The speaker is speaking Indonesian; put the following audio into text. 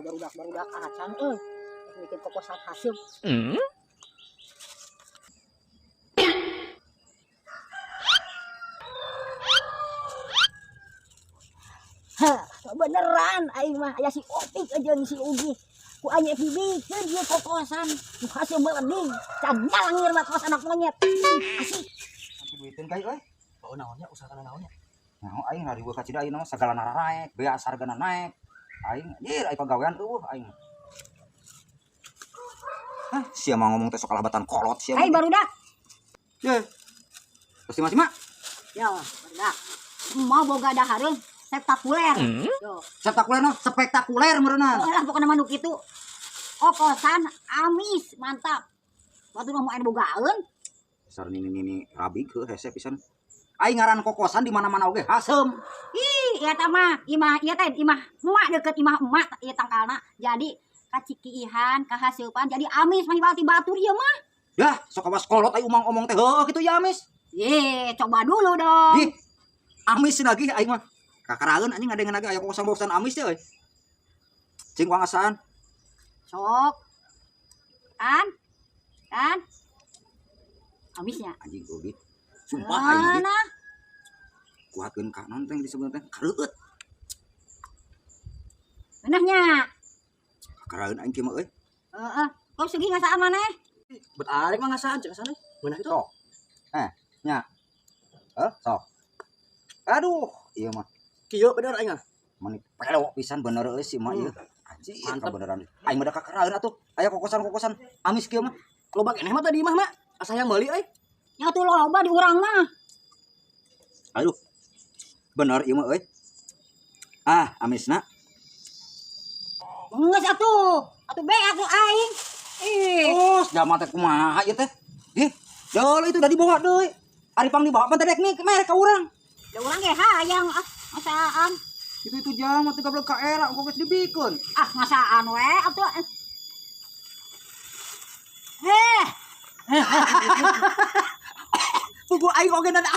barudak acan bikin kokosan hasil. Hah, beneran aing mah aya si Opik aja si Ugi. Ku anya bikin dia kokosan, hasil meleding. Can nyalangir mah kos anak monyet. Asik. Nanti duitin kai euy. Bae naonnya usaha naonnya. Nah, aing hari ka cida ieu segala naik, beas hargana naik. Aing anjir aya pagawean aing. Hah, sia mah ngomong teh sok kalabatan kolot sia. Hai barudak. Ye. Pasti masih mah. Ya, barudak. Mau boga dahareun spektakuler. Yo. Spektakuler no, spektakuler meureunna. Lah pokona manuk itu. Kokosan amis, mantap. Waktu mau aya bogaeun. Dasar nini rabi ke hese pisan. Aing ngaran kokosan di mana-mana oge hasem. Ih, ieu tah mah, imah emak deket imah emak ieu tangkalna. Jadi kacikihan, kahaseupan jadi amis mah balti batur ieu mah. Yah, sok awas kolot aing omong teh heuh kitu ya amis. Ye, coba dulu dong. Di amis lagi aing mah. Kakaraeun anjing ngadengan lagi aya kokosan amis teh euy. Cing wangasaan. Sok. Kan? Amisnya. Anjing kulit. Sumpah aing Mana? kuatkeun ka naon teh disebut teh kareueut. Benernya. Kakaraeun aing kieu mah euy. Heeh. Kau segi ngasaan maneh? Bet arek mah ngasaan cek sana. Beunah itu. Sok. Nya. Sok. Aduh, ieu mah Kieu bener aing. mani pelo pisan bener euy si mah ieu. Anjing Mantep. beneran. Aing mah da kakaraeun atuh. Aya kokosan-kokosan amis kieu mah. Loba keneh mah tadi mah mak. Asa yang meuli euy. Ya tuh loba di urang mah. Aduh. Bener ieu mah euy. Amisna. Geus atuh. Atuh beak tuh aing. Ih. Jaman teh kumaha ieu teh? Ih, deul itu udah dibawa deui. Ari pang dibawa pan teh rek merek ka urang. Da urang ge hayang masaan. Itu jaman 13 ka era engko geus dibikeun. Masaan we atuh. Pugu aing oge nana.